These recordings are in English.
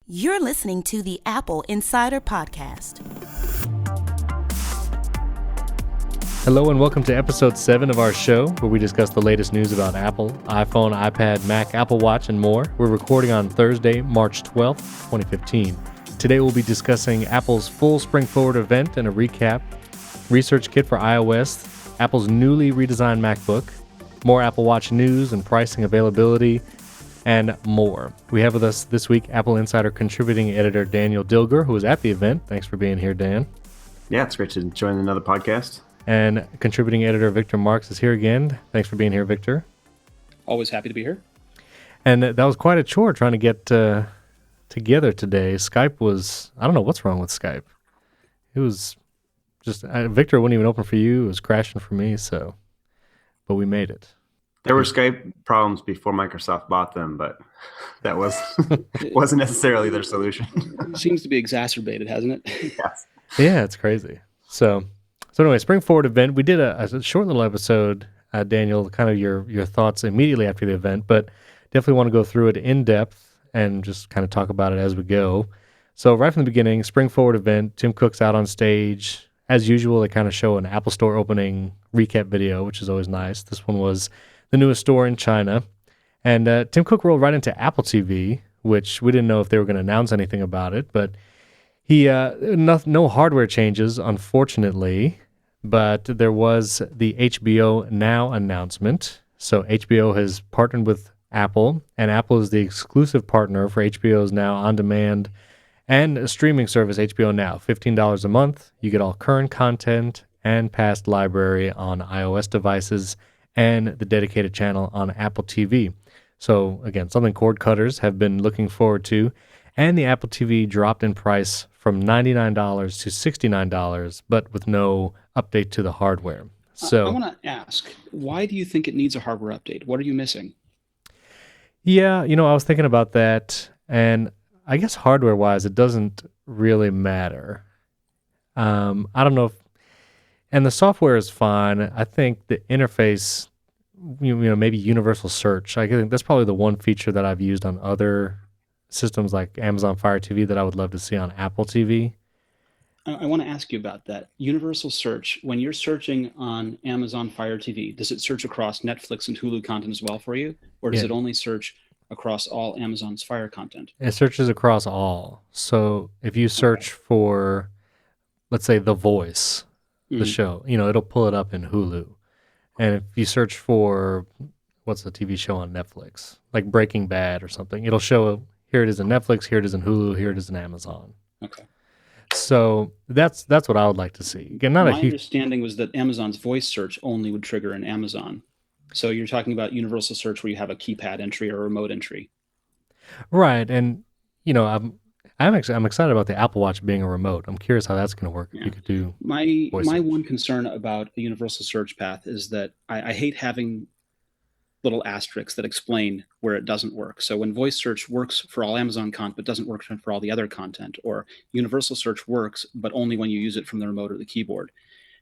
You're listening to the Apple Insider Podcast. Hello and welcome to episode 7 of our show, where we discuss the latest news about Apple, iPhone, iPad, Mac, Apple Watch, and more. We're recording on Thursday, March 12th, 2015. Today we'll be discussing Apple's full Spring Forward event and a recap, ResearchKit for iOS, Apple's newly redesigned MacBook, more Apple Watch news and pricing availability, and more. We have with us this week Apple Insider contributing editor Daniel Dilger, who was at the event. Thanks for being here, Dan. Yeah, it's great to join another podcast. And contributing editor Victor Marks is here again. Thanks for being here, Victor. Always happy to be here. And that was quite a chore trying to get together today. Skype was, I don't know what's wrong with Skype. It was just, Victor wouldn't even open for you. It was crashing for me, but we made it. There were Skype problems before Microsoft bought them, but that wasn't necessarily their solution. It seems to be exacerbated, hasn't it? Yes. Yeah, it's crazy. So anyway, Spring Forward event. We did a short little episode, Daniel, kind of your thoughts immediately after the event, but definitely want to go through it in depth and just kind of talk about it as we go. So right from the beginning, Spring Forward event, Tim Cook's out on stage. As usual, they kind of show an Apple Store opening recap video, which is always nice. This one was the newest store in China. And Tim Cook rolled right into Apple TV, which we didn't know if they were going to announce anything about it, but he no hardware changes, unfortunately, but there was the HBO Now announcement. So HBO has partnered with Apple, and Apple is the exclusive partner for HBO's Now on-demand and a streaming service, HBO Now. $15 a month. You get all current content and past library on iOS devices and the dedicated channel on Apple TV. So again, something cord cutters have been looking forward to. And the Apple TV dropped in price from $99 to $69, but with no update to the hardware. So I want to ask, why do you think it needs a hardware update? What are you missing? Yeah, I was thinking about that, and I guess hardware-wise, it doesn't really matter. I don't know if, and the software is fine. I think the interface, maybe universal search. I think that's probably the one feature that I've used on other systems like Amazon Fire TV that I would love to see on Apple TV. I want to ask you about that. Universal search, when you're searching on Amazon Fire TV, does it search across Netflix and Hulu content as well for you? Or does it only search across all Amazon's Fire content? It searches across all. So if you search for, let's say, The Voice, the show, it'll pull it up in Hulu. And if you search for, what's the TV show on Netflix, like Breaking Bad or something, it'll show, here it is in Netflix, here it is in Hulu, here it is in Amazon. Okay. So that's what I would like to see. Again, my understanding was that Amazon's voice search only would trigger in Amazon. So you're talking about universal search where you have a keypad entry or a remote entry. Right. And, I'm excited about the Apple Watch being a remote. I'm curious how that's going to work. Yeah. If you could do my search. one concern about a universal search path is that I hate having little asterisks that explain where it doesn't work. So when voice search works for all Amazon content but doesn't work for all the other content, or universal search works but only when you use it from the remote or the keyboard,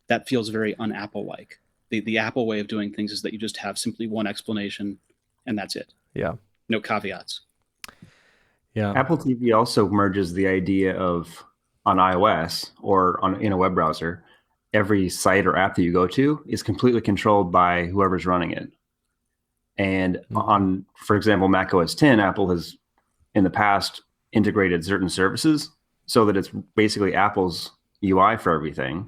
that feels very un-Apple-like. The Apple way of doing things is that you just have simply one explanation and that's it. Yeah. No caveats. Yeah. Apple TV also merges the idea of, on iOS or in a web browser, every site or app that you go to is completely controlled by whoever's running it. And on, for example, Mac OS X, Apple has in the past integrated certain services so that it's basically Apple's UI for everything.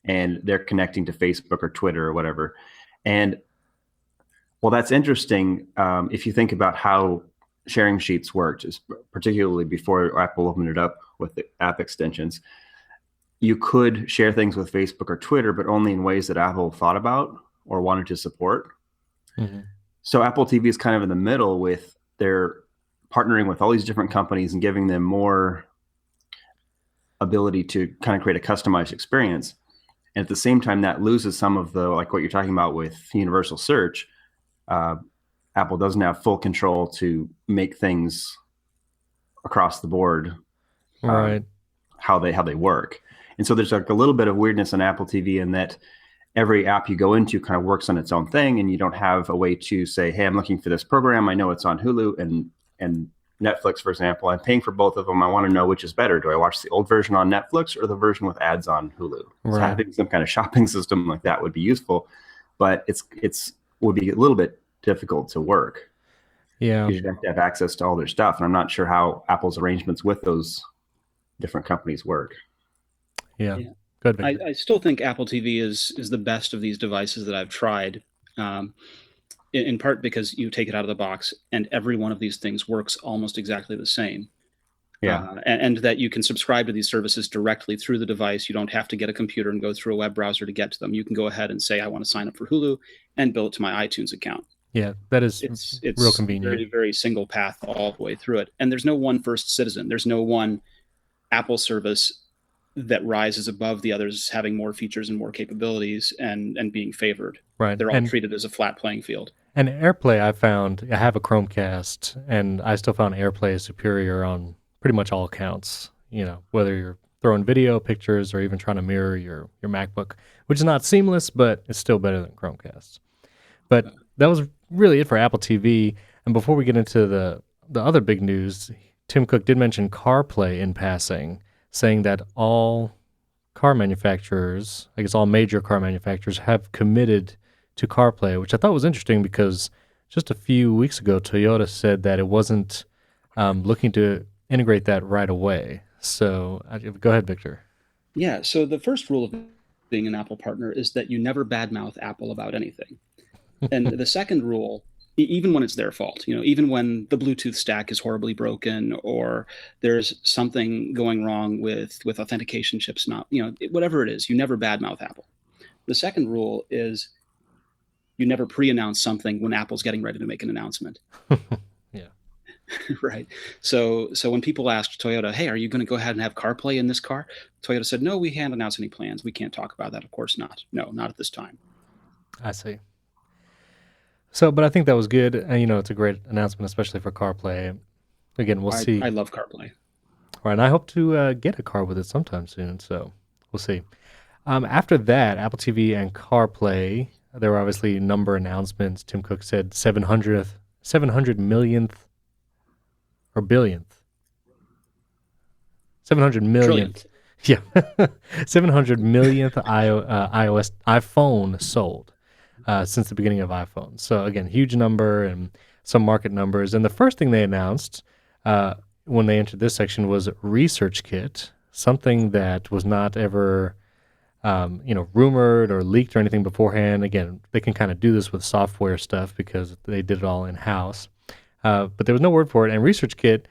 And they're connecting to Facebook or Twitter or whatever. And well, that's interesting if you think about how sharing sheets worked, particularly before Apple opened it up with the app extensions. You could share things with Facebook or Twitter, but only in ways that Apple thought about or wanted to support. Mm-hmm. So Apple TV is kind of in the middle with their partnering with all these different companies and giving them more ability to kind of create a customized experience. And at the same time, that loses some of the, like what you're talking about with universal search. Apple doesn't have full control to make things across the board, right? How they work. And so there's like a little bit of weirdness on Apple TV in that every app you go into kind of works on its own thing, and you don't have a way to say, hey, I'm looking for this program. I know it's on Hulu, and Netflix, for example, I'm paying for both of them. I want to know which is better. Do I watch the old version on Netflix or the version with ads on Hulu? Right. So having some kind of shopping system like that would be useful, but it's would be a little bit difficult to work. Yeah. Because you have to have access to all their stuff. And I'm not sure how Apple's arrangements with those different companies work. Yeah. Good. I still think Apple TV is the best of these devices that I've tried. In part because you take it out of the box and every one of these things works almost exactly the same. Yeah. And that you can subscribe to these services directly through the device. You don't have to get a computer and go through a web browser to get to them. You can go ahead and say, I want to sign up for Hulu and bill it to my iTunes account. Yeah, that is it's real convenient. Very, very single path all the way through it. And there's no one first citizen. There's no one Apple service that rises above the others, having more features and more capabilities and being favored. Right. They're all treated as a flat playing field. And AirPlay, I have a Chromecast, and I still found AirPlay is superior on pretty much all accounts. You know, whether you're throwing video, pictures, or even trying to mirror your MacBook, which is not seamless, but it's still better than Chromecast. But that was really it for Apple TV. And before we get into the other big news, Tim Cook did mention CarPlay in passing, saying that all car manufacturers, I guess all major car manufacturers, have committed to CarPlay, which I thought was interesting because just a few weeks ago, Toyota said that it wasn't looking to integrate that right away. So go ahead, Victor. Yeah, so the first rule of being an Apple partner is that you never badmouth Apple about anything. And the second rule, even when it's their fault, even when the Bluetooth stack is horribly broken or there's something going wrong with authentication chips, whatever it is, you never badmouth Apple. The second rule is you never pre-announce something when Apple's getting ready to make an announcement. Yeah. Right. So when people asked Toyota, hey, are you going to go ahead and have CarPlay in this car? Toyota said, no, we can't announce any plans. We can't talk about that. Of course not. No, not at this time. I see. So, but I think that was good. And, it's a great announcement, especially for CarPlay. Again, we'll see. I love CarPlay. All right, and I hope to get a car with it sometime soon. So we'll see. After that, Apple TV and CarPlay, there were obviously number announcements. Tim Cook said 700 millionth or billionth. 700 millionth. Yeah. 700 millionth iOS iPhone sold since the beginning of iPhone. So again, huge number and some market numbers. And the first thing they announced when they entered this section was ResearchKit, something that was not ever rumored or leaked or anything beforehand. Again, they can kind of do this with software stuff because they did it all in-house. But there was no word for it. And ResearchKit,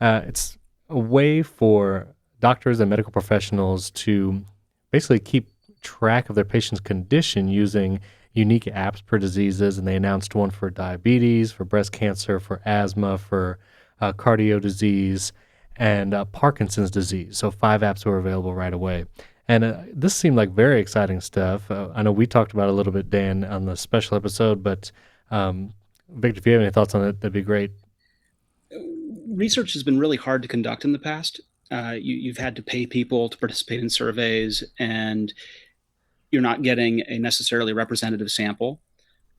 it's a way for doctors and medical professionals to basically keep track of their patient's condition using unique apps per diseases. And they announced one for diabetes, for breast cancer, for asthma, for cardio disease, and Parkinson's disease. So 5 apps were available right away. And this seemed like very exciting stuff. I know we talked about it a little bit, Dan, on the special episode, but Victor, if you have any thoughts on it, that'd be great. Research has been really hard to conduct in the past. You've had to pay people to participate in surveys, and you're not getting a necessarily representative sample.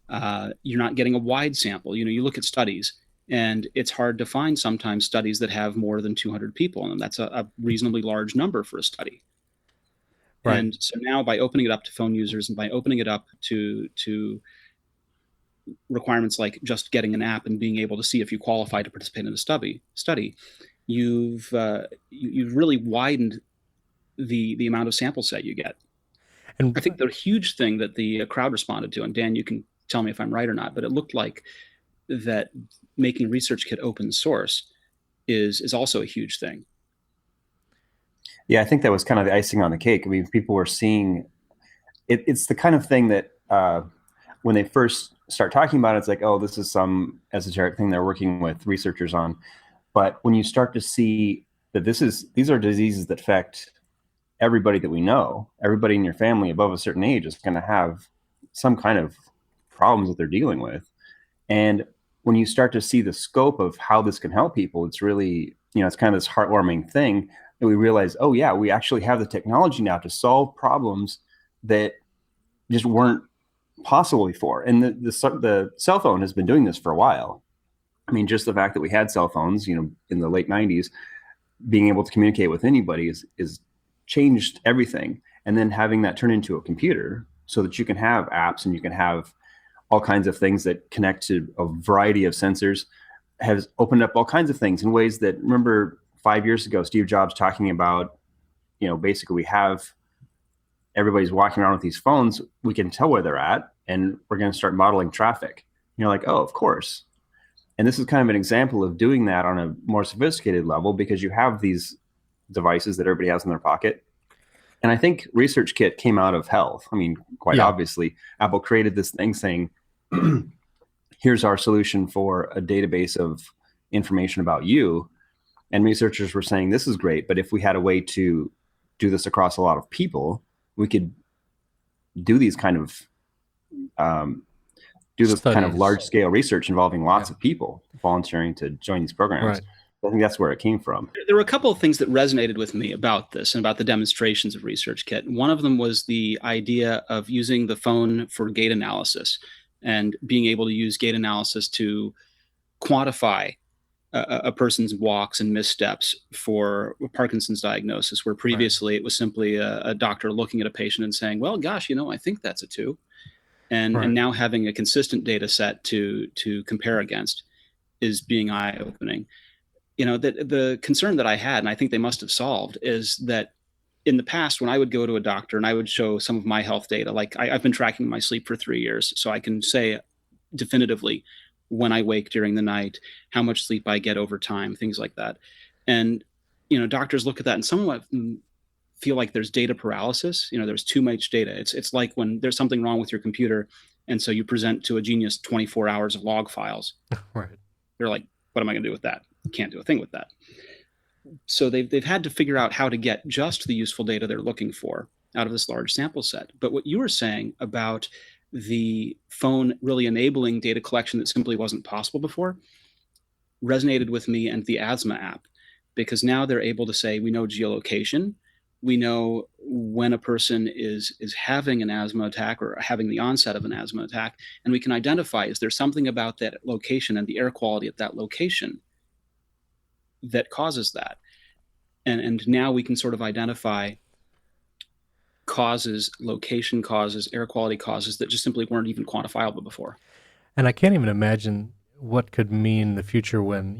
You're not getting a wide sample. You look at studies, and it's hard to find sometimes studies that have more than 200 people in them. That's a reasonably large number for a study. Right. And so now by opening it up to phone users and by opening it up to requirements like just getting an app and being able to see if you qualify to participate in a study, you've really widened the amount of sample set you get. And I think the huge thing that the crowd responded to, and Dan, you can tell me if I'm right or not, but it looked like that making ResearchKit open source is also a huge thing. Yeah, I think that was kind of the icing on the cake. I mean, people were seeing it. It's the kind of thing that when they first start talking about it, it's like, oh, this is some esoteric thing they're working with researchers on. But when you start to see that these are diseases that affect everybody that we know, everybody in your family above a certain age is going to have some kind of problems that they're dealing with. And when you start to see the scope of how this can help people, it's really, it's kind of this heartwarming thing that we realize, oh yeah, we actually have the technology now to solve problems that just weren't possible before. And the cell phone has been doing this for a while. I mean, just the fact that we had cell phones, in the late 90s, being able to communicate with anybody is changed everything. And then having that turn into a computer so that you can have apps and you can have all kinds of things that connect to a variety of sensors has opened up all kinds of things in ways that, remember 5 years ago, Steve Jobs talking about, basically we have everybody's walking around with these phones. We can tell where they're at and we're going to start modeling traffic. You're like, oh, of course. And this is kind of an example of doing that on a more sophisticated level because you have these devices that everybody has in their pocket. And I think ResearchKit came out of health. I mean, quite obviously, Apple created this thing saying, here's our solution for a database of information about you. And researchers were saying, this is great, but if we had a way to do this across a lot of people, we could do these kind of large scale research involving lots of people volunteering to join these programs. Right. I think that's where it came from. There were a couple of things that resonated with me about this and about the demonstrations of ResearchKit. One of them was the idea of using the phone for gait analysis and being able to use gait analysis to quantify a person's walks and missteps for Parkinson's diagnosis, where previously it was simply a doctor looking at a patient and saying, well, gosh, I think that's a 2. And now having a consistent data set to compare against is being eye-opening. The concern that I had, and I think they must have solved, is that in the past, when I would go to a doctor and I would show some of my health data, like I've been tracking my sleep for 3 years, so I can say definitively when I wake during the night, how much sleep I get over time, things like that. And, doctors look at that and somewhat feel like there's data paralysis. There's too much data. It's like when there's something wrong with your computer, and so you present to a genius 24 hours of log files. Right. They're like, what am I going to do with that? Can't do a thing with that. So they've had to figure out how to get just the useful data they're looking for out of this large sample set. But what you were saying about the phone really enabling data collection that simply wasn't possible before resonated with me and the asthma app, because now they're able to say, we know geolocation, we know when a person is having an asthma attack or having the onset of an asthma attack, and we can identify, is there something about that location and the air quality at that location that causes that? And now we can sort of identify causes, location causes, air quality causes that just simply weren't even quantifiable before. And I can't even imagine what could mean in the future when,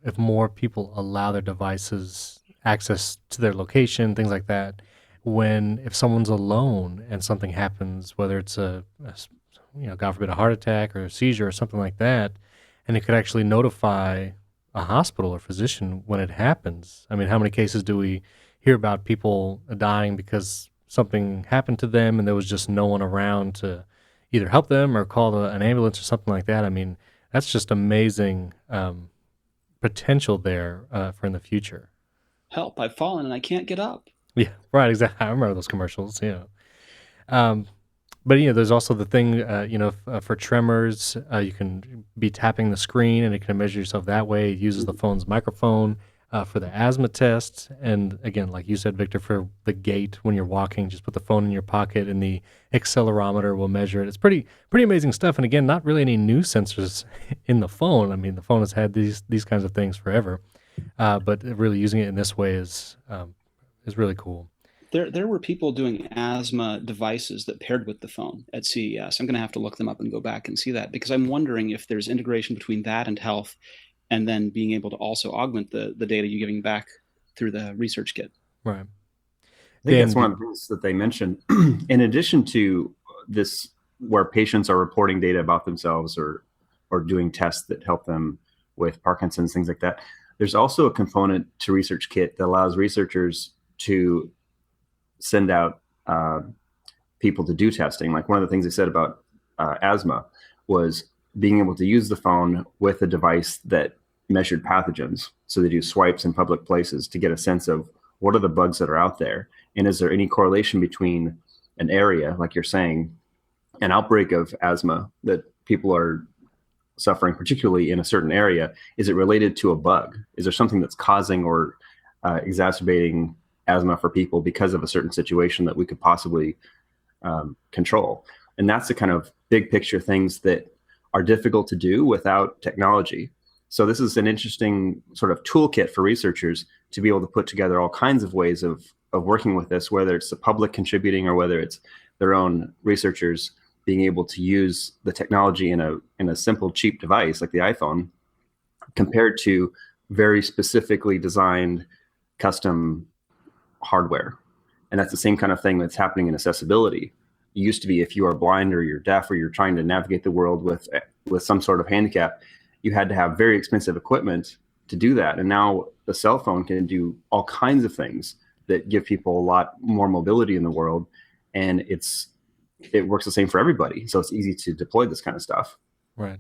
if more people allow their devices access to their location, things like that, if someone's alone and something happens, whether it's God forbid, a heart attack or a seizure or something like that, and it could actually notify a hospital or physician when it happens. I mean, how many cases do we hear about people dying because something happened to them and there was just no one around to either help them or call an ambulance or something like that? I mean, that's just amazing potential there for in the future. Help, I've fallen and I can't get up. Yeah, right, exactly. I remember those commercials, But, there's also the thing, for tremors, you can be tapping the screen and it can measure yourself that way. It uses the phone's microphone for the asthma test. And again, like you said, Victor, for the gait when you're walking, just put the phone in your pocket and the accelerometer will measure it. It's pretty amazing stuff. And again, not really any new sensors in the phone. I mean, the phone has had these kinds of things forever. But really using it in this way is really cool. There were people doing asthma devices that paired with the phone at CES. I'm going to have to look them up and go back and see that, because I'm wondering if there's integration between that and health, and then being able to also augment the data you're giving back through the ResearchKit. I Right. think that's one of the things that they mentioned. In addition to this, where patients are reporting data about themselves or doing tests that help them with Parkinson's, things like that, there's also a component to ResearchKit that allows researchers to send out people to do testing. Like one of the things they said about asthma was being able to use the phone with a device that measured pathogens. So they do swipes in public places to get a sense of what are the bugs that are out there, and is there any correlation between an area, like you're saying, an outbreak of asthma that people are suffering, particularly in a certain area, is it related to a bug? Is there something that's causing or exacerbating asthma for people because of a certain situation that we could possibly control? And that's the kind of big picture things that are difficult to do without technology. So this is an interesting sort of toolkit for researchers to be able to put together all kinds of ways of working with this, whether it's the public contributing or whether it's their own researchers being able to use the technology in a simple, cheap device like the iPhone, compared to very specifically designed custom hardware. And that's the same kind of thing that's happening in accessibility. It used to be if you are blind or you're deaf or you're trying to navigate the world with some sort of handicap, you had to have very expensive equipment to do that. And now the cell phone can do all kinds of things that give people a lot more mobility in the world. And it works the same for everybody. So it's easy to deploy this kind of stuff. Right.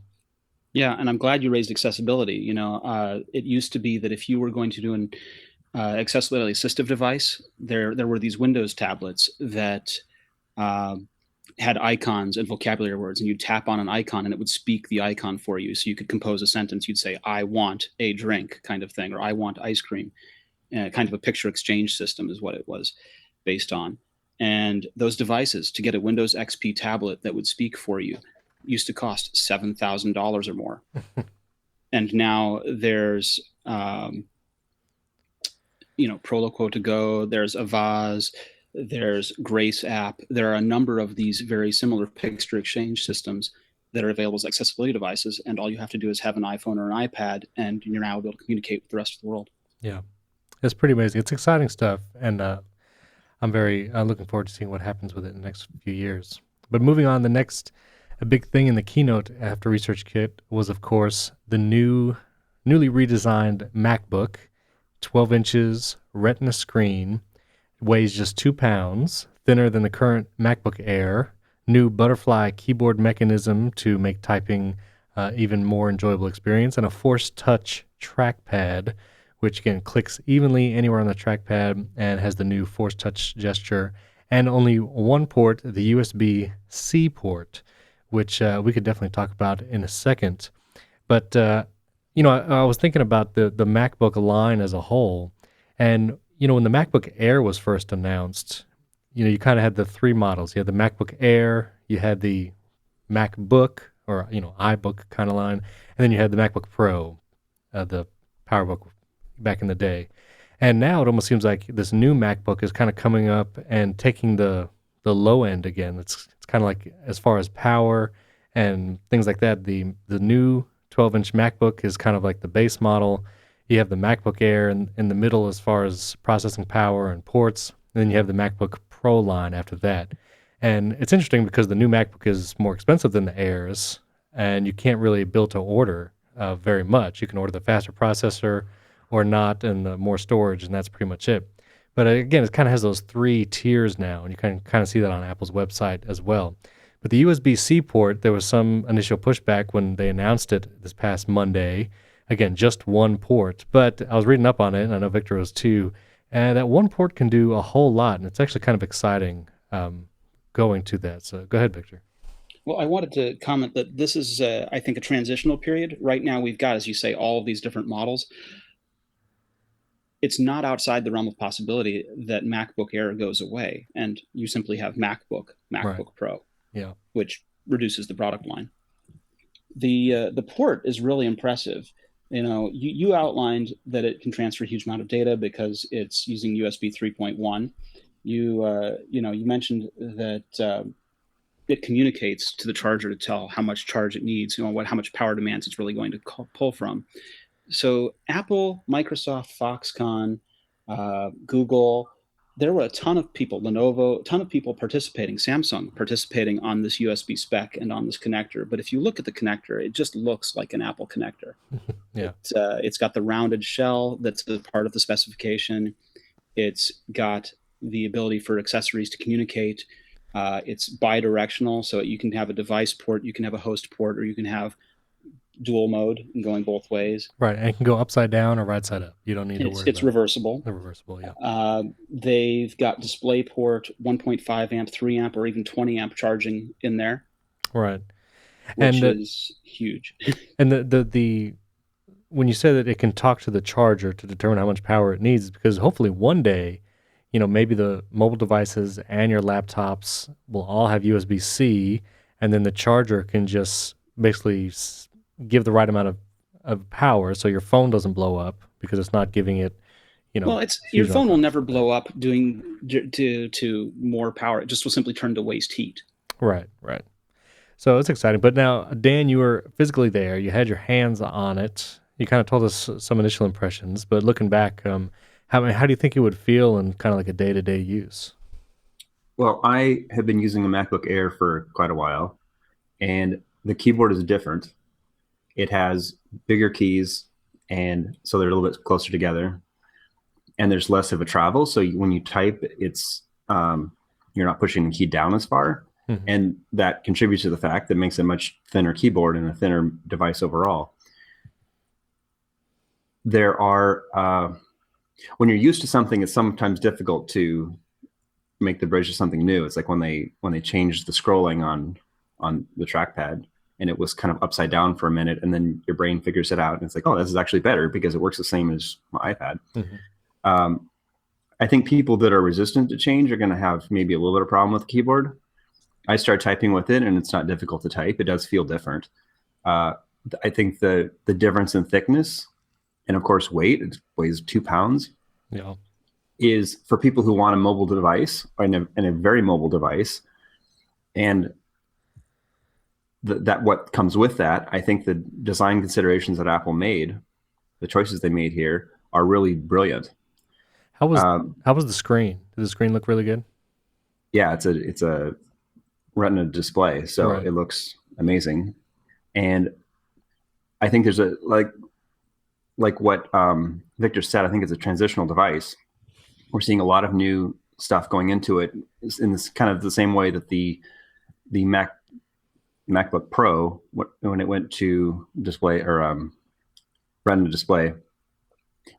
Yeah, and I'm glad you raised accessibility. It used to be that if you were going to do an accessibility assistive device, there were these Windows tablets that had icons and vocabulary words, and you'd tap on an icon and it would speak the icon for you. So you could compose a sentence. You'd say, "I want a drink," kind of thing, or "I want ice cream." Kind of a picture exchange system is what it was based on. And those devices, to get a Windows XP tablet that would speak for you, used to cost $7,000 or more. And now there's, Proloquo to go, there's Avaz, there's Grace app. There are a number of these very similar picture exchange systems that are available as accessibility devices. And all you have to do is have an iPhone or an iPad, and you're now able to communicate with the rest of the world. Yeah. It's pretty amazing. It's exciting stuff. And I'm very looking forward to seeing what happens with it in the next few years. But moving on, the next big thing in the keynote after ResearchKit was, of course, the newly redesigned MacBook, 12 inches, Retina screen, weighs just 2 pounds, thinner than the current MacBook Air, new butterfly keyboard mechanism to make typing even more enjoyable experience, and a Force Touch trackpad, which again clicks evenly anywhere on the trackpad and has the new Force Touch gesture, and only one port, the USB-C port, which we could definitely talk about in a second. But, I was thinking about the MacBook line as a whole, and, when the MacBook Air was first announced, you kind of had the three models. You had the MacBook Air, you had the MacBook, or, iBook kind of line, and then you had the MacBook Pro, the PowerBook back in the day. And now it almost seems like this new MacBook is kind of coming up and taking the low end again. It's kind of like, as far as power and things like that, the new 12-inch MacBook is kind of like the base model. You have the MacBook Air in the middle as far as processing power and ports. And then you have the MacBook Pro line after that. And it's interesting because the new MacBook is more expensive than the Airs, and you can't really build to order very much. You can order the faster processor or not, and more storage, and that's pretty much it. But again, it kind of has those three tiers now, and you can kind of see that on Apple's website as well. But the USB-C port, there was some initial pushback when they announced it this past Monday. Again, just one port. But I was reading up on it, and I know Victor was too, and that one port can do a whole lot, and it's actually kind of exciting going to that. So go ahead, Victor. Well, I wanted to comment that this is, I think, a transitional period. Right now, we've got, as you say, all of these different models. It's not outside the realm of possibility that MacBook Air goes away, and you simply have MacBook right. Pro, which reduces the product line. The port is really impressive. You outlined that it can transfer a huge amount of data because it's using USB 3.1. You mentioned that it communicates to the charger to tell how much charge it needs, how much power demands it's really going to pull from. So Apple, Microsoft, Foxconn, Google, there were a ton of people, Lenovo, a ton of people participating, Samsung participating on this USB spec and on this connector. But if you look at the connector, it just looks like an Apple connector. Yeah, it's got the rounded shell that's a part of the specification. It's got the ability for accessories to communicate. It's bi-directional, so you can have a device port, you can have a host port, or you can have dual mode and going both ways. Right, and it can go upside down or right side up. You don't need to worry about it. It's reversible. The reversible, yeah. They've got DisplayPort, 1.5 amp, 3 amp, or even 20 amp charging in there. Right. Which is huge. And the when you say that it can talk to the charger to determine how much power it needs, because hopefully one day, maybe the mobile devices and your laptops will all have USB-C, and then the charger can just basically give the right amount of power, so your phone doesn't blow up because it's not giving it, Well, your phone will never blow up doing to more power. It just will simply turn to waste heat. Right. So it's exciting. But now, Dan, you were physically there. You had your hands on it. You kind of told us some initial impressions, but looking back, how do you think it would feel in kind of like a day-to-day use? Well, I have been using a MacBook Air for quite a while, and the keyboard is different. It has bigger keys, and so they're a little bit closer together, and there's less of a travel. So when you type, it's you're not pushing the key down as far, and that contributes to the fact that it makes a much thinner keyboard and a thinner device overall. There are when you're used to something, it's sometimes difficult to make the bridge to something new. It's like when they changed the scrolling on the trackpad, and it was kind of upside down for a minute, and then your brain figures it out, and it's like, oh, this is actually better because it works the same as my iPad. I think people that are resistant to change are going to have maybe a little bit of problem with the keyboard. I start typing with it, and it's not difficult to type. It does feel different. I think the difference in thickness and, of course, weight, it weighs 2 pounds, is for people who want a mobile device and a very mobile device. And that what comes with that, I think the design considerations that Apple made, the choices they made here, are really brilliant. How was the screen? Did the screen look really good? Yeah, it's a Retina display, so It looks amazing. And I think there's like what Victor said, I think it's a transitional device. We're seeing a lot of new stuff going into it in this kind of the same way that the MacBook Pro, when it went to display or Retina display,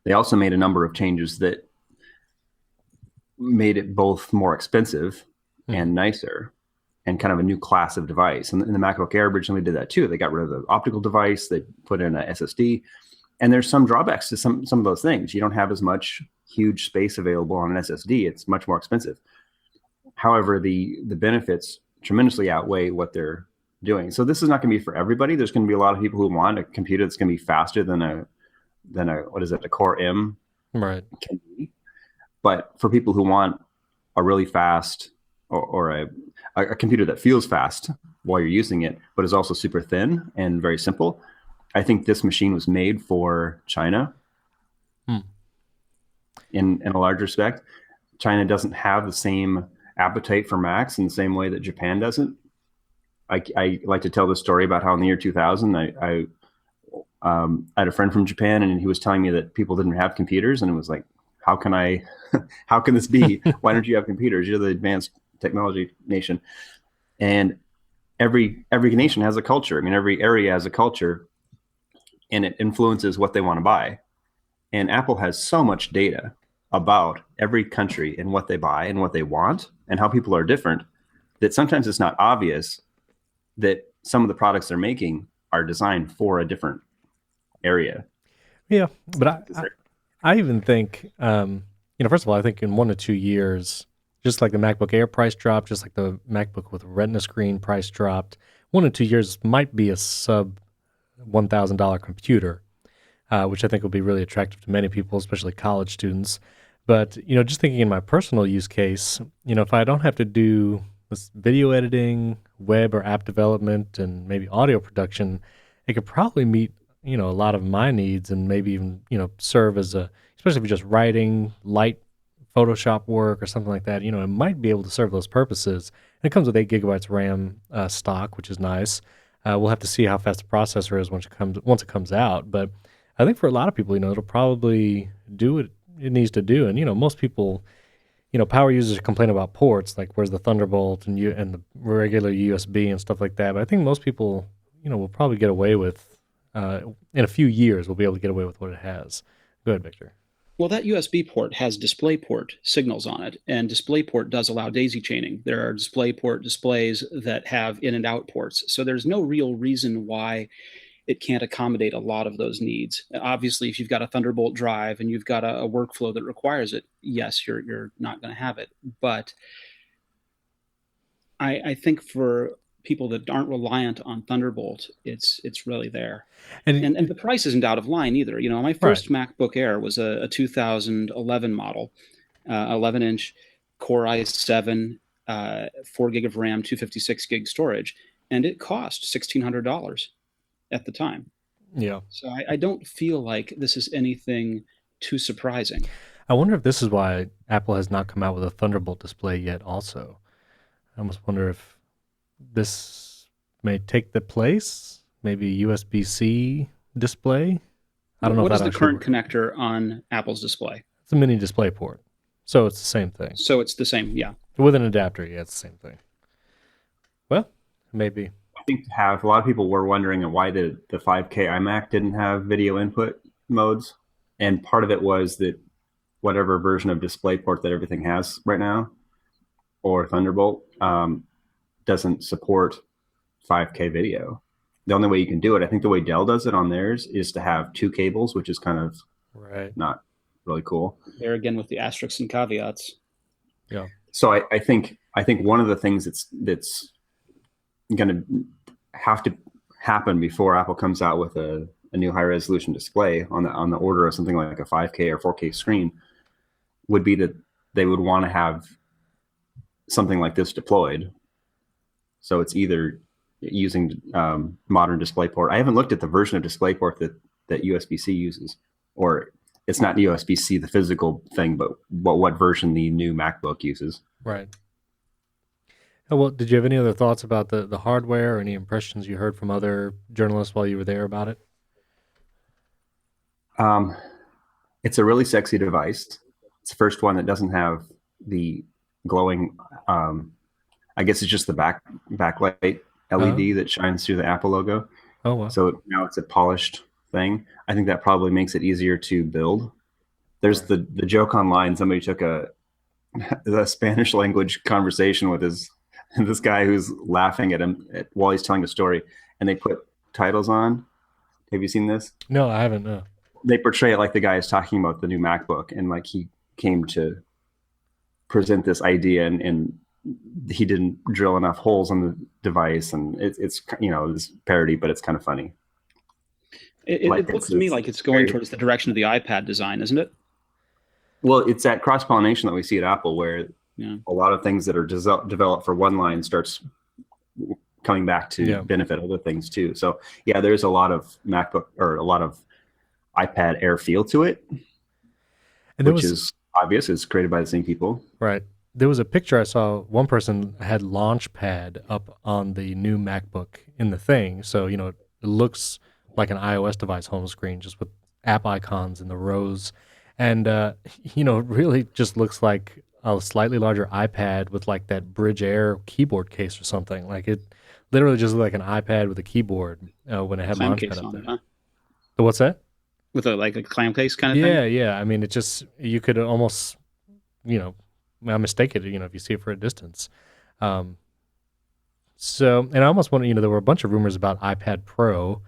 they also made a number of changes that made it both more expensive and nicer, and kind of a new class of device. And the MacBook Air originally did that too. They got rid of the optical device, they put in a SSD, and there's some drawbacks to some of those things. You don't have as much huge space available on an SSD. It's much more expensive. However, the benefits tremendously outweigh what they're doing. So this is not going to be for everybody. There's going to be a lot of people who want a computer that's going to be faster than a what is it, a Core M right can be. But for people who want a really fast or a computer that feels fast while you're using it, but is also super thin and very simple, I think this machine was made for China in a large respect. China doesn't have the same appetite for Macs in the same way that Japan doesn't. I like to tell the story about how in the year 2000, I had a friend from Japan, and he was telling me that people didn't have computers, and it was like, how can this be? Why don't you have computers? You're the advanced technology nation. And every nation has a culture. I mean, every area has a culture, and it influences what they want to buy. And Apple has so much data about every country and what they buy and what they want and how people are different, that sometimes it's not obvious that some of the products they're making are designed for a different area. Yeah, but I even think, first of all, I think in 1 to 2 years, just like the MacBook Air price dropped, just like the MacBook with Retina screen price dropped, 1 to 2 years might be a sub $1,000 computer, which I think will be really attractive to many people, especially college students. But, just thinking in my personal use case, if I don't have to do this video editing, web or app development, and maybe audio production, it could probably meet, a lot of my needs, and maybe even, serve as especially if you're just writing light Photoshop work or something like that, it might be able to serve those purposes. And it comes with 8 gigabytes RAM stock, which is nice. We'll have to see how fast the processor is once it comes out. But I think for a lot of people, it'll probably do what it needs to do. And, most people, power users complain about ports, like where's the Thunderbolt and the regular USB and stuff like that. But I think most people, will probably get away with, in a few years, we'll be able to get away with what it has. Go ahead, Victor. Well, that USB port has DisplayPort signals on it, and DisplayPort does allow daisy chaining. There are DisplayPort displays that have in and out ports. So there's no real reason why it can't accommodate a lot of those needs. Obviously, if you've got a Thunderbolt drive and you've got a workflow that requires it, yes, you're not going to have it. But I think for people that aren't reliant on Thunderbolt, it's really there. And And the price isn't out of line either. My first MacBook Air was a 2011 model, 11-inch Core i7, 4 gig of RAM, 256 gig storage, and it cost $1,600 at the time. yeah, So I don't feel like this is anything too surprising. I wonder if this is why Apple has not come out with a Thunderbolt display yet also. I almost wonder if this may take the place, maybe USB-C display. I don't know What if is that the actually current works. connector on Apple's display? It's a mini display port. So it's the same thing. So it's the same, yeah. With an adapter, yeah, it's the same thing. Well, maybe. I think a lot of people were wondering why the 5K iMac didn't have video input modes. And part of it was that whatever version of DisplayPort that everything has right now, or Thunderbolt, doesn't support 5K video. The only way you can do it, I think the way Dell does it on theirs, is to have 2 cables, which is kind of not really cool. There again with the asterisks and caveats. Yeah. So I think one of the things that's going to have to happen before Apple comes out with a new high resolution display on the order of something like a 5K or 4K screen would be that they would want to have something like this deployed. So it's either using modern DisplayPort. I haven't looked at the version of DisplayPort that USB-C uses, or it's not USB-C, the physical thing, but what version the new MacBook uses. Right. Oh, well, did you have any other thoughts about the hardware or any impressions you heard from other journalists while you were there about it? It's a really sexy device. It's the first one that doesn't have the glowing, I guess it's just the backlight LED that shines through the Apple logo. Oh, wow. So now it's a polished thing. I think that probably makes it easier to build. There's the joke online. Somebody took the Spanish language conversation with this guy who's laughing at him while he's telling the story, and they put titles on. Have you seen this? No, I haven't. No. They portray it like the guy is talking about the new MacBook, and like he came to present this idea, and he didn't drill enough holes on the device, and it's this parody, but it's kind of funny. It looks to me like it's going towards the direction of the iPad design, isn't it? Well, it's that cross-pollination that we see at Apple, where a lot of things that are developed for one line starts coming back to benefit other things too. So yeah, there's a lot of MacBook or a lot of iPad Air feel to it, which is obvious. It's created by the same people. Right. There was a picture I saw. One person had Launchpad up on the new MacBook in the thing. So, it looks like an iOS device home screen just with app icons in the rows. And, it really just looks like a slightly larger iPad with like that Bridge Air keyboard case or something. Like it literally just looked like an iPad with a keyboard when it had Launchpad up there. Huh? What's that? With a clam case kind of thing? Yeah. I mean, it just, you could almost, mistake it, if you see it for a distance. And I almost wonder, there were a bunch of rumors about iPad Pro,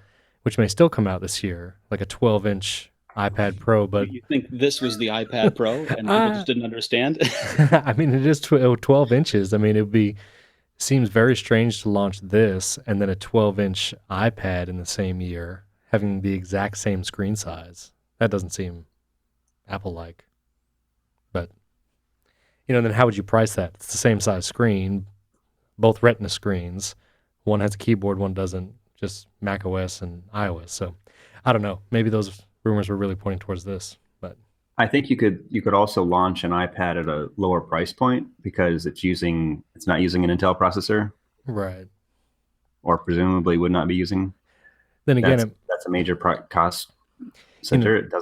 which may still come out this year, like a 12-inch iPad Pro. But you think this was the iPad Pro and people just didn't understand? I mean, it is 12 inches. I mean, seems very strange to launch this and then a 12-inch iPad in the same year, having the exact same screen size. That doesn't seem Apple-like. But, then how would you price that? It's the same size screen, both Retina screens. One has a keyboard, one doesn't, just Mac OS and iOS. So, I don't know. Maybe those rumors were really pointing towards this. But I think you could also launch an iPad at a lower price point because it's not using an Intel processor. Right. Or presumably would not be using. Then again, that's a major cost center. It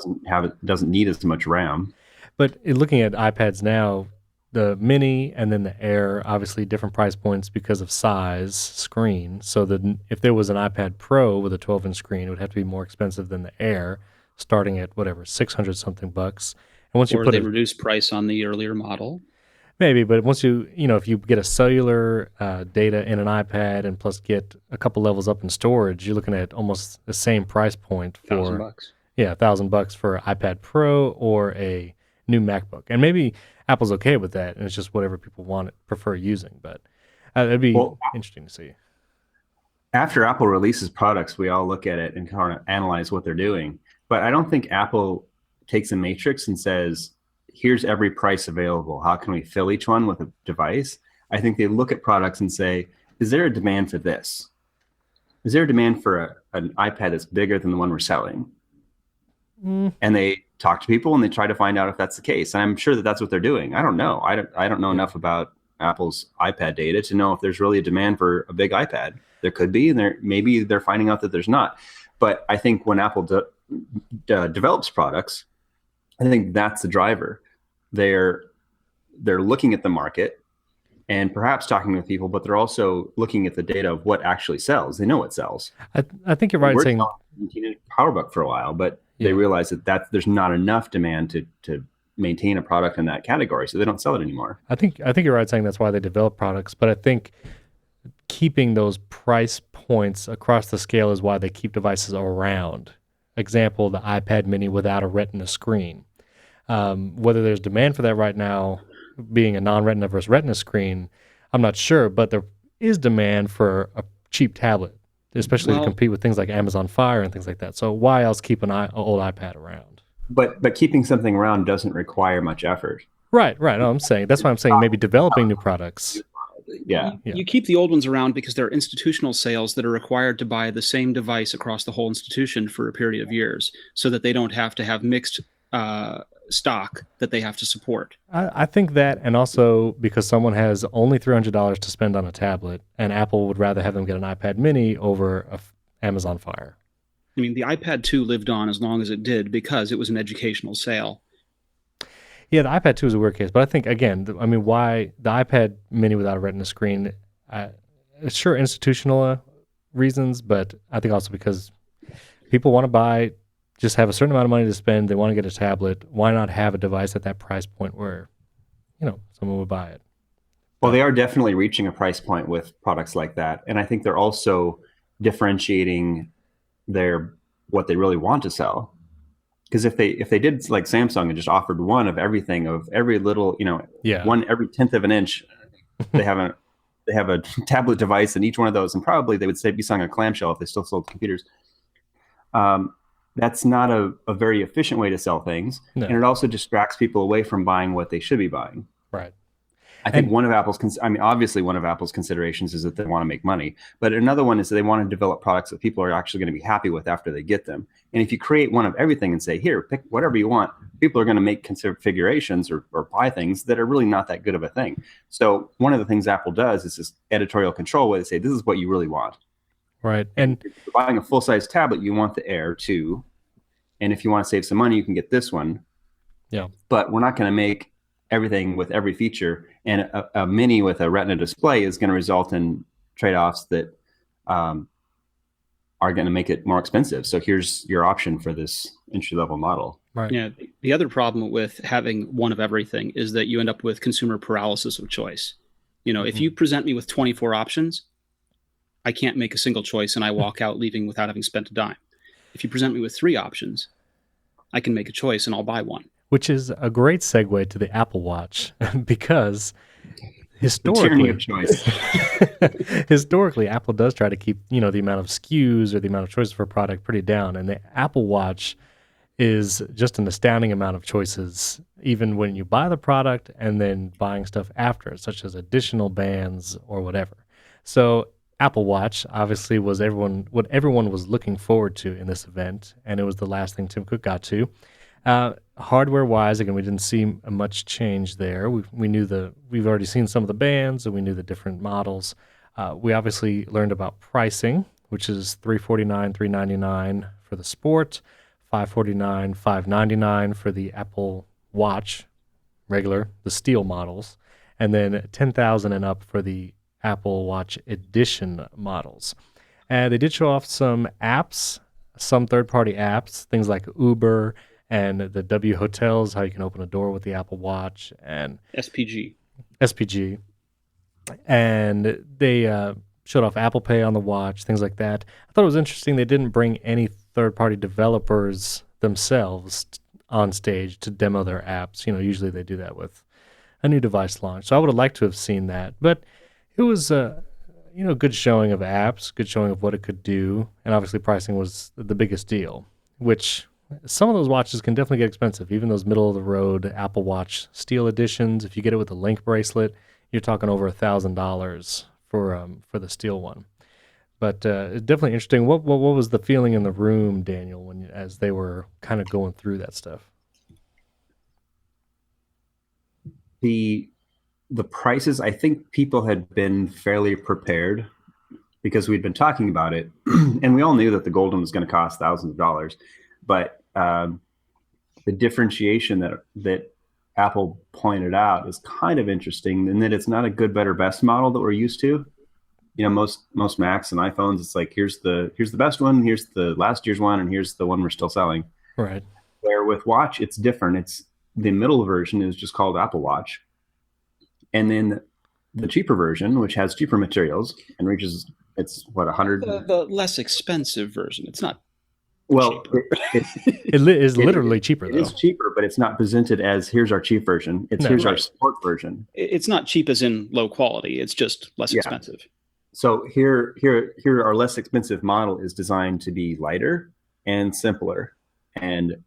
doesn't need as much RAM. But looking at iPads now, the Mini and then the Air, obviously different price points because of size, screen. So that if there was an iPad Pro with a 12-inch screen, it would have to be more expensive than the Air, starting at whatever $600 something bucks. And once you put reduce price on the earlier model. Maybe, but once if you get a cellular data in an iPad and plus get a couple levels up in storage, you're looking at almost the same price point for $1,000. Yeah, $1,000 for an iPad Pro or a new MacBook. And maybe Apple's okay with that, and it's just whatever people prefer using. But it'd be interesting to see. After Apple releases products, we all look at it and kind of analyze what they're doing. But I don't think Apple takes a matrix and says, here's every price available. How can we fill each one with a device? I think they look at products and say, is there a demand for this? Is there a demand for an iPad that's bigger than the one we're selling? And they talk to people and they try to find out if that's the case. And I'm sure that that's what they're doing. I don't know. I don't know enough about Apple's iPad data to know if there's really a demand for a big iPad. There could be, and maybe they're finding out that there's not. But I think when Apple develops products, I think that's the driver. They're looking at the market and perhaps talking with people, but they're also looking at the data of what actually sells. They know what sells. I think you're right in saying PowerBook for a while, but they realize that there's not enough demand to maintain a product in that category, so they don't sell it anymore. I think you're right saying that's why they develop products, but I think keeping those price points across the scale is why they keep devices around. Example, the iPad mini without a Retina screen. Whether there's demand for that right now, being a non-Retina versus Retina screen, I'm not sure, but there is demand for a cheap tablet, especially to compete with things like Amazon Fire and things like that. So why else keep an old iPad around? But keeping something around doesn't require much effort. Right. No, I'm saying that's why I'm saying maybe developing new products. Yeah. You keep the old ones around because they're institutional sales that are required to buy the same device across the whole institution for a period of years, so that they don't have to have mixed stock that they have to support. I think that, and also because someone has only $300 to spend on a tablet, and Apple would rather have them get an iPad mini over Amazon Fire. I mean, the iPad 2 lived on as long as it did because it was an educational sale. Yeah, the iPad 2 is a weird case, but I think, again, why the iPad mini without a Retina screen, sure, institutional reasons, but I think also because people want to just have a certain amount of money to spend, they want to get a tablet. Why not have a device at that price point where, someone would buy it? Well, they are definitely reaching a price point with products like that, and I think they're also differentiating what they really want to sell. Because if they did like Samsung and just offered one of everything, of every little, one every 1/10 of an inch, they have a tablet device in each one of those, and probably they would be selling a clamshell if they still sold computers. That's not a very efficient way to sell things, and it also distracts people away from buying what they should be buying. Right. I think obviously one of Apple's considerations is that they want to make money, but another one is that they want to develop products that people are actually going to be happy with after they get them. And if you create one of everything and say, here, pick whatever you want, people are going to make configurations or buy things that are really not that good of a thing. So one of the things Apple does is this editorial control where they say, this is what you really want. Right. And if you're buying a full-size tablet, you want the Air 2. And if you want to save some money, you can get this one. Yeah. But we're not going to make everything with every feature, and a mini with a Retina display is going to result in trade-offs that are going to make it more expensive. So here's your option for this entry-level model. Right. Yeah. The other problem with having one of everything is that you end up with consumer paralysis of choice. If you present me with 24 options, I can't make a single choice, and I walk out leaving without having spent a dime. If you present me with 3 options, I can make a choice and I'll buy one. Which is a great segue to the Apple Watch, because historically, tyranny of choice. Historically, Apple does try to keep the amount of SKUs or the amount of choices for a product pretty down, and the Apple Watch is just an astounding amount of choices, even when you buy the product and then buying stuff after, such as additional bands or whatever. So Apple Watch obviously was what everyone was looking forward to in this event, and it was the last thing Tim Cook got to. Hardware-wise, again, we didn't see much change there. We've already seen some of the bands, and we knew the different models. We obviously learned about pricing, which is $349, $399 for the Sport, $549, $599 for the Apple Watch, regular, the Steel models, and then $10,000 and up for the Apple Watch Edition models. And they did show off some apps, some third-party apps, things like Uber and the W Hotels, how you can open a door with the Apple Watch, and SPG. And they showed off Apple Pay on the watch, things like that. I thought it was interesting they didn't bring any third-party developers themselves on stage to demo their apps. Usually they do that with a new device launch. So I would have liked to have seen that. But it was, good showing of apps, good showing of what it could do, and obviously pricing was the biggest deal, which some of those watches can definitely get expensive. Even those middle of the road Apple Watch Steel editions, if you get it with a link bracelet, you're talking over $1,000 for the steel one. But definitely interesting. What was the feeling in the room, Daniel, as they were kind of going through that stuff? The prices, I think people had been fairly prepared because we'd been talking about it, and we all knew that the Golden was going to cost thousands of dollars. But the differentiation that Apple pointed out is kind of interesting in that it's not a good, better, best model that we're used to. Most Macs and iPhones, it's like here's the best one, here's the last year's one, and here's the one we're still selling. Right. Where with Watch, it's different. It's the middle version is just called Apple Watch, and then the cheaper version, which has cheaper materials and reaches $100. The less expensive version. It's not. Well, it is literally cheaper, though. It is cheaper, but it's not presented as here's our cheap version. Here's our sport version. It's not cheap as in low quality. It's just less expensive. So here, our less expensive model is designed to be lighter and simpler, and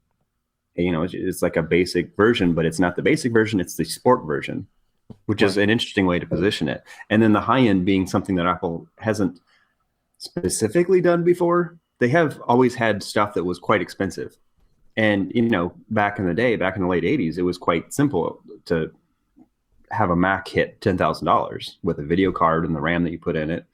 it's like a basic version, but it's not the basic version. It's the sport version, which is an interesting way to position it. And then the high end being something that Apple hasn't specifically done before. They have always had stuff that was quite expensive. And, back in the day, back in the late 80s, it was quite simple to have a Mac hit $10,000 with a video card and the RAM that you put in it.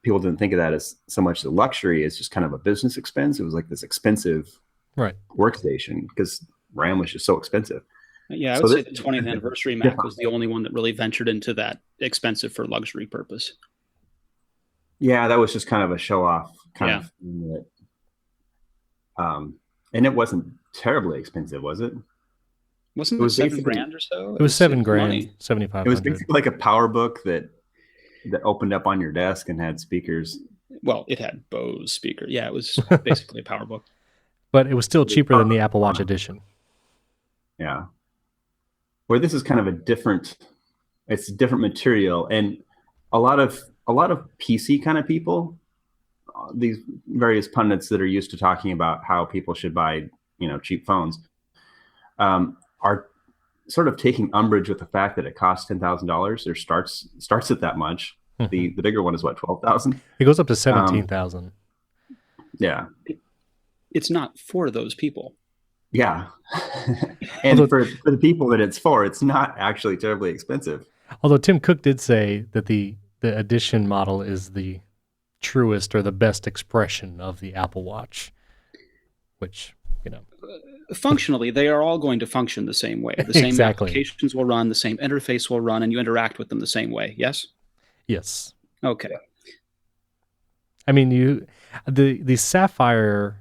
People didn't think of that as so much the luxury as just kind of a business expense. It was like this expensive workstation because RAM was just so expensive. Yeah, I would say the 20th anniversary Mac was the only one that really ventured into that expensive for luxury purpose. Yeah, that was just kind of a show-off kind of thing. And it wasn't terribly expensive, was it? Wasn't it $7,000 or so? It was $7,000, $7,500. It was basically like a PowerBook that opened up on your desk and had speakers. Well, it had Bose speaker. Yeah, it was basically a PowerBook. But it was still cheaper than the Apple Watch edition. Yeah. Where this is kind of it's a different material, and a lot of PC kind of people, these various pundits that are used to talking about how people should buy, cheap phones, are sort of taking umbrage with the fact that it costs $10,000 or starts at that much. The bigger one is what, $12,000? It goes up to $17,000. Yeah, it's not for those people. Yeah, and for the people that it's for, it's not actually terribly expensive. Although Tim Cook did say that the edition model is the truest or the best expression of the Apple Watch, which, functionally, they are all going to function the same way. The same applications will run, the same interface will run, and you interact with them the same way. Yes? Yes. Okay. I mean, the Sapphire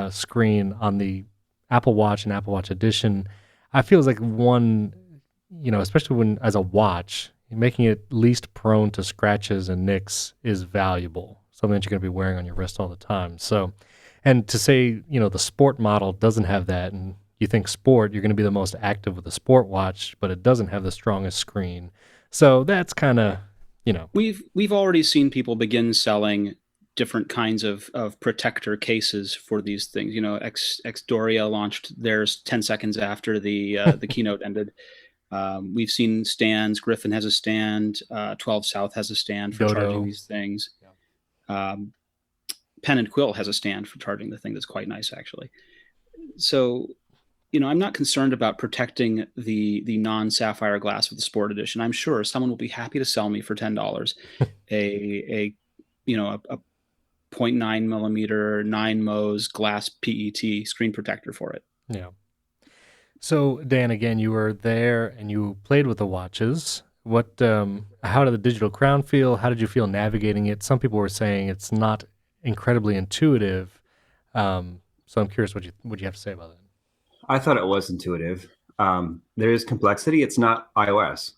screen on the Apple Watch and Apple Watch Edition, I feel is like one, especially when as a watch, making it least prone to scratches and nicks is valuable. Something that you're going to be wearing on your wrist all the time. So, and to say, the sport model doesn't have that, and you think sport, you're going to be the most active with a sport watch, but it doesn't have the strongest screen. So that's kind of, We've already seen people begin selling different kinds of protector cases for these things. Xdoria launched theirs 10 seconds after the keynote ended. We've seen stands. Griffin has a stand. 12 South has a stand for charging these things. Yeah. Pen and Quill has a stand for charging the thing that's quite nice, actually. So, I'm not concerned about protecting the non-sapphire glass with the Sport Edition. I'm sure someone will be happy to sell me for $10 a 0.9 millimeter 9 Mohs glass PET screen protector for it. Yeah. So Dan, again, you were there and you played with the watches. How did the digital crown feel? How did you feel navigating it? Some people were saying it's not incredibly intuitive. So I'm curious what you have to say about that. I thought it was intuitive. There is complexity. It's not iOS.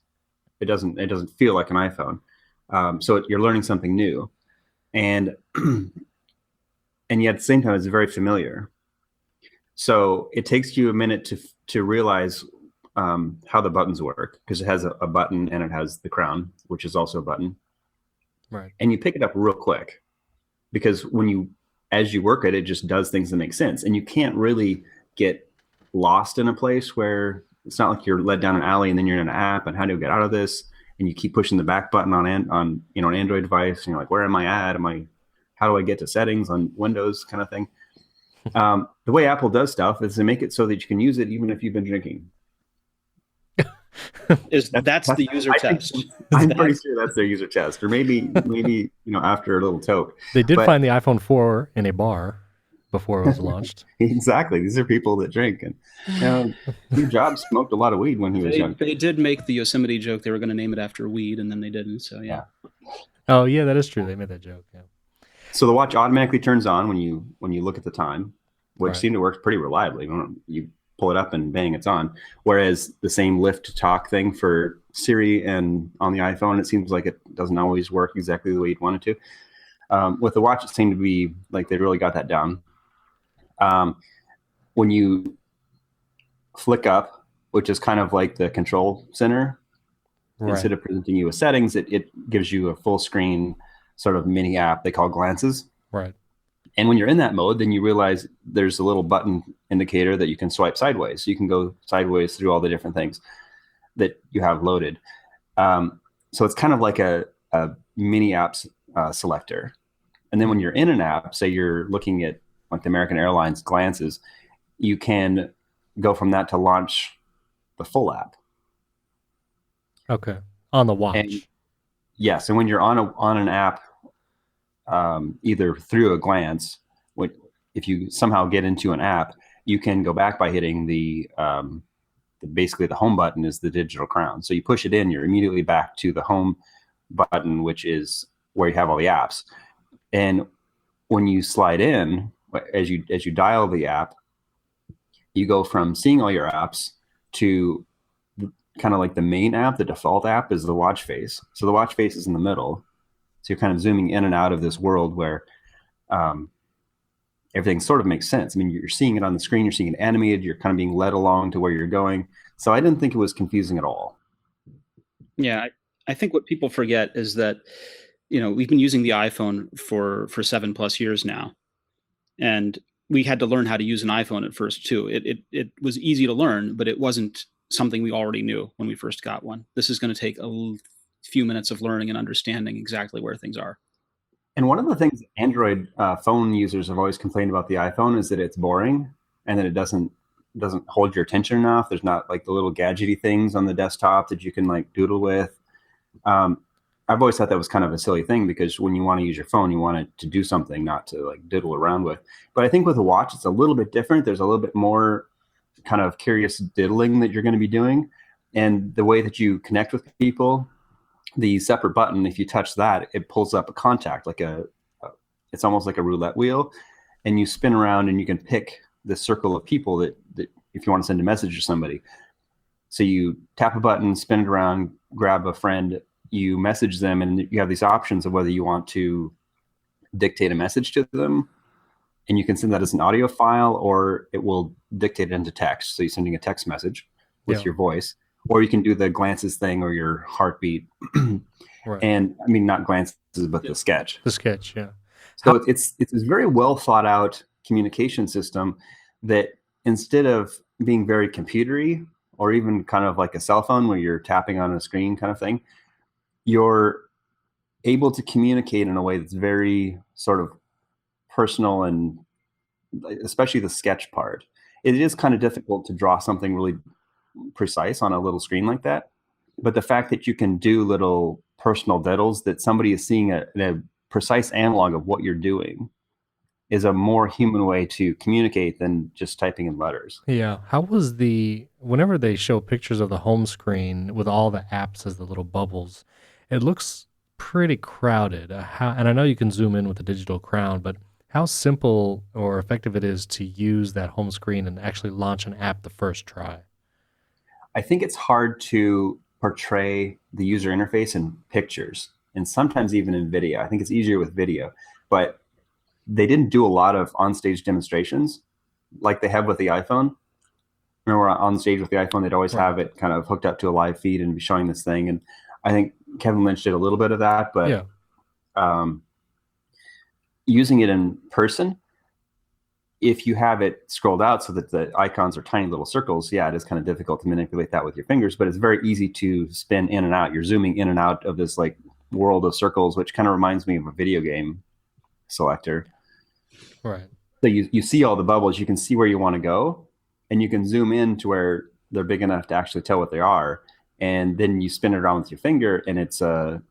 It doesn't feel like an iPhone. So you're learning something new, and yet at the same time it's very familiar. So it takes you a minute to realize how the buttons work, because it has a button and it has the crown, which is also a button. Right. and you pick it up real quick, because as you work it just does things that make sense, and you can't really get lost in a place where it's not like you're led down an alley and then you're in an app and how do you get out of this, and you keep pushing the back button on an Android device and you're like, where am I at? How do I get to settings on Windows kind of thing? The way Apple does stuff is they make it so that you can use it even if you've been drinking. That's the user test. I'm pretty sure that's their user test, or maybe after a little toke. They did find the iPhone 4 in a bar before it was launched. Exactly. These are people that drink, and Steve Jobs smoked a lot of weed when he was young. They did make the Yosemite joke. They were going to name it after weed, and then they didn't. So yeah. Oh yeah, that is true. They made that joke. Yeah. So the watch automatically turns on when you look at the time, which Right. seemed to work pretty reliably. You pull it up and bang, it's on. Whereas the same lift to talk thing for Siri and on the iPhone, it seems like it doesn't always work exactly the way you'd want it to. With the watch, it seemed to be like they really got that down. When you flick up, which is kind of like the control center, Right. instead of presenting you with settings, it gives you a full screen sort of mini app they call glances. Right. And when you're in that mode, then you realize there's a little button indicator that you can swipe sideways. So you can go sideways through all the different things that you have loaded. So it's kind of like a mini apps selector. And then when you're in an app, say you're looking at like the American Airlines glances, you can go from that to launch the full app. Okay. On the watch. And yes, and when you're on an app, either through a glance, if you somehow get into an app, you can go back by hitting basically the home button is the digital crown. So you push it in, you're immediately back to the home button, which is where you have all the apps. And when you slide in, as you dial the app, you go from seeing all your apps to kind of like the main app. The default app is the watch face. So the watch face is in the middle. So you're kind of zooming in and out of this world where everything sort of makes sense. I mean, you're seeing it on the screen, you're seeing it animated, you're kind of being led along to where you're going. So I didn't think it was confusing at all. Yeah, I think what people forget is that, we've been using the iPhone for 7+ years now. And we had to learn how to use an iPhone at first too. It was easy to learn, but it wasn't something we already knew when we first got one. This is going to take a few minutes of learning and understanding exactly where things are. And one of the things Android phone users have always complained about the iPhone is that it's boring and that it doesn't hold your attention enough. There's not like the little gadgety things on the desktop that you can like doodle with. I've always thought that was kind of a silly thing, because when you want to use your phone, you want it to do something, not to like diddle around with. But I think with a watch, it's a little bit different. There's a little bit more kind of curious diddling that you're going to be doing. And the way that you connect with people, the separate button, if you touch that, it pulls up a contact, it's almost like a roulette wheel, and you spin around and you can pick the circle of people that if you want to send a message to somebody. So you tap a button, spin it around, grab a friend, you message them, and you have these options of whether you want to dictate a message to them, and you can send that as an audio file, or it will dictate it into text. So you're sending a text message with your voice, or you can do the glances thing or your heartbeat. Right. And I mean, not glances, but the sketch. The sketch, yeah. So it's this very well thought out communication system that, instead of being very computery or even kind of like a cell phone where you're tapping on a screen kind of thing, you're able to communicate in a way that's very sort of personal, and especially the sketch part. It is kind of difficult to draw something really precise on a little screen like that. But the fact that you can do little personal diddles that somebody is seeing a precise analog of what you're doing is a more human way to communicate than just typing in letters. Yeah. How was whenever they show pictures of the home screen with all the apps as the little bubbles, it looks pretty crowded. And I know you can zoom in with the digital crown, but how simple or effective it is to use that home screen and actually launch an app the first try. I think it's hard to portray the user interface in pictures, and sometimes even in video. I think it's easier with video, but they didn't do a lot of on-stage demonstrations like they have with the iPhone. Remember, on stage with the iPhone, they'd always have it kind of hooked up to a live feed and be showing this thing. And I think Kevin Lynch did a little bit of that, but Using it in person, if you have it scrolled out so that the icons are tiny little circles, yeah, it is kind of difficult to manipulate that with your fingers, but it's very easy to spin in and out. You're zooming in and out of this like world of circles, which kind of reminds me of a video game selector. Right. So you see all the bubbles, you can see where you want to go, and you can zoom in to where they're big enough to actually tell what they are. And then you spin it around with your finger, and it's a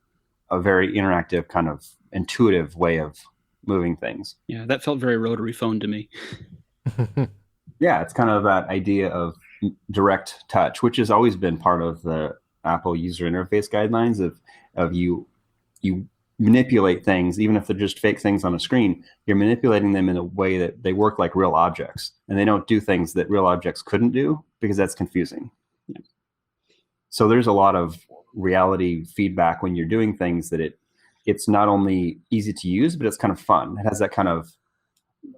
very interactive, kind of intuitive way of moving things. Yeah, that felt very rotary phone to me. Yeah, it's kind of that idea of direct touch, which has always been part of the Apple user interface guidelines of you manipulate things, even if they're just fake things on a screen. You're manipulating them in a way that they work like real objects, and they don't do things that real objects couldn't do, because that's confusing. Yeah. So there's a lot of reality feedback when you're doing things that it's not only easy to use, but it's kind of fun. It has that kind of,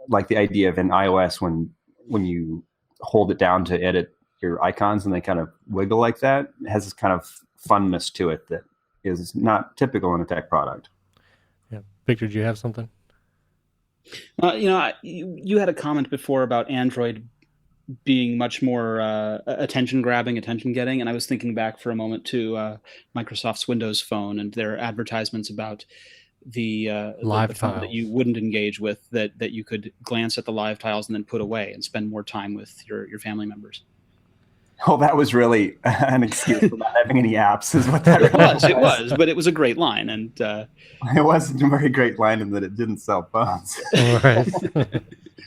like the idea of in iOS when you hold it down to edit your icons and they kind of wiggle like that. It has this kind of funness to it that is not typical in a tech product. Yeah. Victor, do you have something? You had a comment before about Android being much more attention grabbing, attention getting, and I was thinking back for a moment to Microsoft's Windows Phone and their advertisements about the live phone tiles that you wouldn't engage with, that you could glance at the live tiles and then put away and spend more time with your family members. Oh, that was really an excuse for not having any apps, is what that It was, but it was a great line, and it wasn't a very great line in that it didn't sell phones. Right.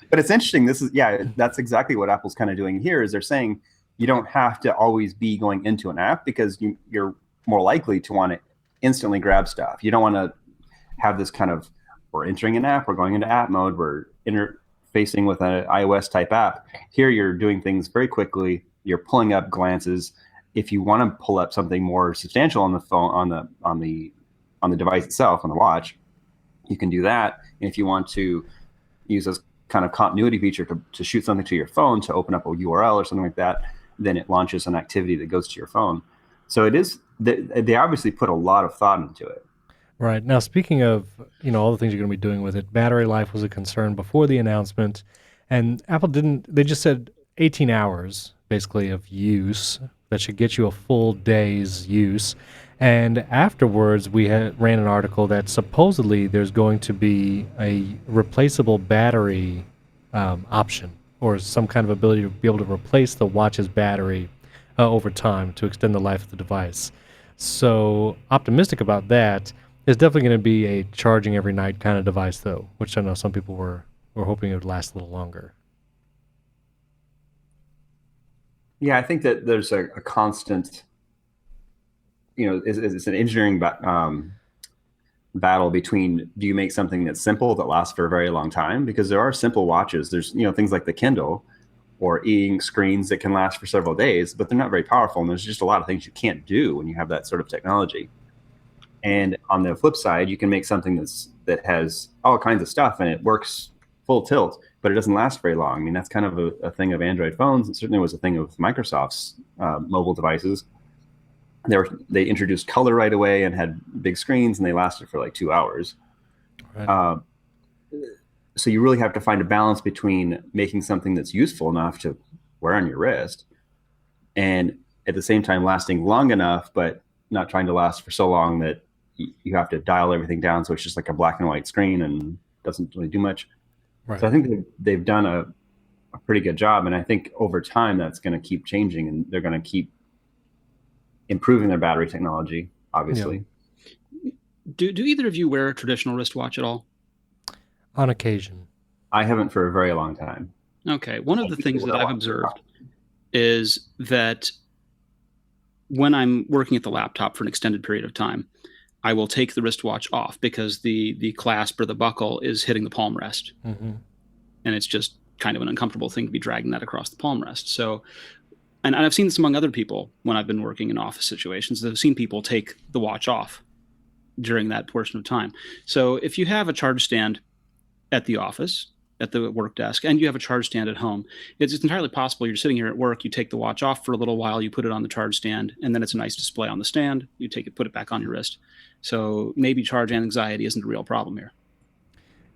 But it's interesting. That's exactly what Apple's kind of doing here. Is they're saying you don't have to always be going into an app, because you're more likely to want to instantly grab stuff. You don't want to have this kind of, we're entering an app, we're going into app mode, we're interfacing with an iOS type app. Here you're doing things very quickly. You're pulling up glances. If you want to pull up something more substantial on the phone, on the device itself, on the watch, you can do that. And if you want to use this kind of continuity feature to shoot something to your phone, to open up a URL or something like that, then it launches an activity that goes to your phone. So it is, they obviously put a lot of thought into it. Right. Now, speaking of, all the things you're going to be doing with it, battery life was a concern before the announcement, and Apple they just said 18 hours basically of use that should get you a full day's use. And afterwards, we ran an article that supposedly there's going to be a replaceable battery option, or some kind of ability to be able to replace the watch's battery over time to extend the life of the device. So optimistic about that. It's definitely going to be a charging every night kind of device, though, which I know some people were hoping it would last a little longer. Yeah, I think that there's a constant, it's an engineering battle between, do you make something that's simple that lasts for a very long time? Because there are simple watches. There's, things like the Kindle or e-ink screens that can last for several days, but they're not very powerful. And there's just a lot of things you can't do when you have that sort of technology. And on the flip side, you can make something that has all kinds of stuff and it works full tilt, but it doesn't last very long. I mean, that's kind of a thing of Android phones. It certainly was a thing of Microsoft's mobile devices. They introduced color right away and had big screens, and they lasted for like 2 hours. Right. So you really have to find a balance between making something that's useful enough to wear on your wrist, and at the same time lasting long enough, but not trying to last for so long that you have to dial everything down so it's just like a black and white screen and doesn't really do much. Right. So I think they've done a pretty good job, and I think over time that's going to keep changing, and they're going to keep improving their battery technology, obviously. Yeah. Do either of you wear a traditional wristwatch at all? On occasion. I haven't for a very long time. Okay. One of the things that I've observed is that when I'm working at the laptop for an extended period of time, I will take the wristwatch off because the clasp or the buckle is hitting the palm rest. Mm-hmm. And it's just kind of an uncomfortable thing to be dragging that across the palm rest. So, and I've seen this among other people when I've been working in office situations. I've seen people take the watch off during that portion of time. So if you have a charge stand at the office, at the work desk, and you have a charge stand at home. It's entirely possible you're sitting here at work, you take the watch off for a little while, you put it on the charge stand, and then it's a nice display on the stand. You take it, put it back on your wrist. So maybe charge anxiety isn't a real problem here.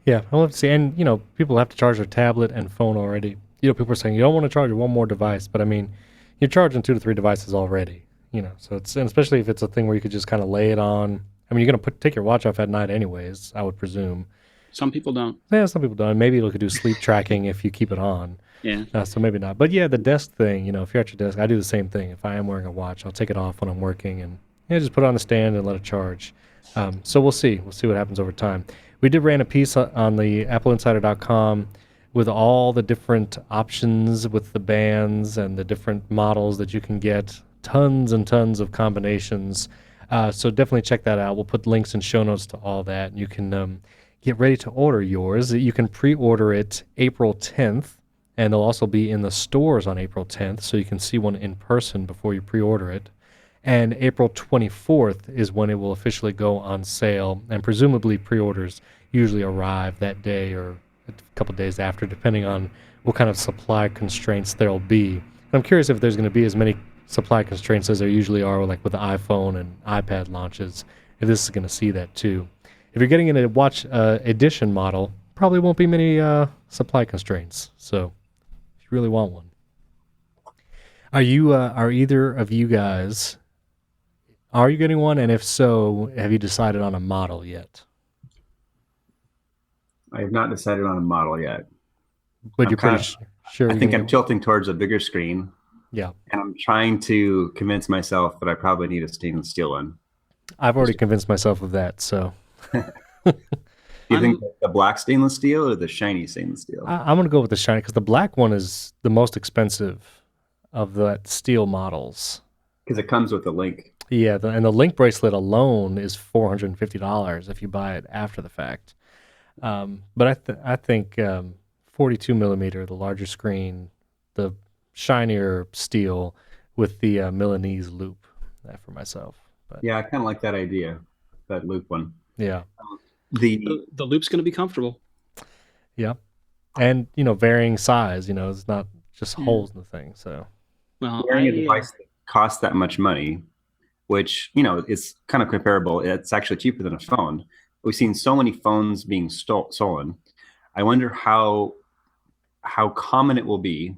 Yeah, I'll have to see. And, people have to charge their tablet and phone already. People are saying you don't want to charge one more device, but I mean, you're charging 2 to 3 devices already, so and especially if it's a thing where you could just kind of lay it on. I mean, you're going to take your watch off at night anyways, I would presume. Some people don't. Yeah, some people don't. Maybe you could do sleep tracking if you keep it on. Yeah. So maybe not. But yeah, the desk thing, if you're at your desk, I do the same thing. If I am wearing a watch, I'll take it off when I'm working and just put it on the stand and let it charge. So we'll see. We'll see what happens over time. We did ran a piece on the AppleInsider.com with all the different options with the bands and the different models that you can get. Tons and tons of combinations. So definitely check that out. We'll put links and show notes to all that. You can get ready to order yours. You can pre-order it April 10th, and they'll also be in the stores on April 10th, so you can see one in person before you pre-order it. And April 24th is when it will officially go on sale, and presumably pre-orders usually arrive that day or a couple days after, depending on what kind of supply constraints there'll be. And I'm curious if there's going to be as many supply constraints as there usually are, like with the iPhone and iPad launches, if this is going to see that too. If you're getting in a watch edition model, probably won't be many supply constraints. So if you really want one. Are either of you guys, are you getting one? And if so, have you decided on a model yet? I have not decided on a model yet. But you're pretty sure. I think I'm tilting towards a bigger screen. Yeah. And I'm trying to convince myself that I probably need a stainless steel one. I've already convinced myself of that, so. Do you think the black stainless steel or the shiny stainless steel? I'm going to go with the shiny because the black one is the most expensive of the steel models. Because it comes with a link. Yeah, and the link bracelet alone is $450 if you buy it after the fact. But I think 42 millimeter, the larger screen, the shinier steel with the Milanese loop for myself. But, yeah, I kind of like that idea, that loop one. Yeah. The loop's going to be comfortable. Yeah. And, varying size, it's not just holes in the thing. So, well, wearing a device that costs that much money, which, is kind of comparable. It's actually cheaper than a phone. We've seen so many phones being stolen. I wonder how common it will be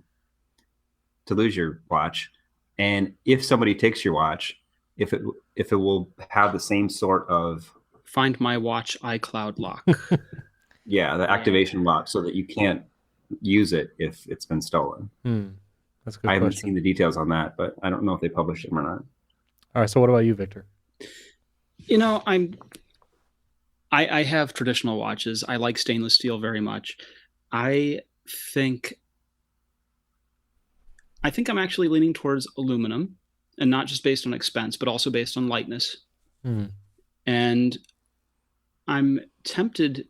to lose your watch, and if somebody takes your watch, if it will have the same sort of Find My Watch iCloud lock. Yeah, the activation lock, so that you can't use it if it's been stolen. That's a good I haven't question. seen the details on that, but I don't know if they published them or not. All right, so what about you, Victor? I have traditional watches. I like stainless steel very much. I think I'm actually leaning towards aluminum, and not just based on expense, but also based on lightness. And I'm tempted.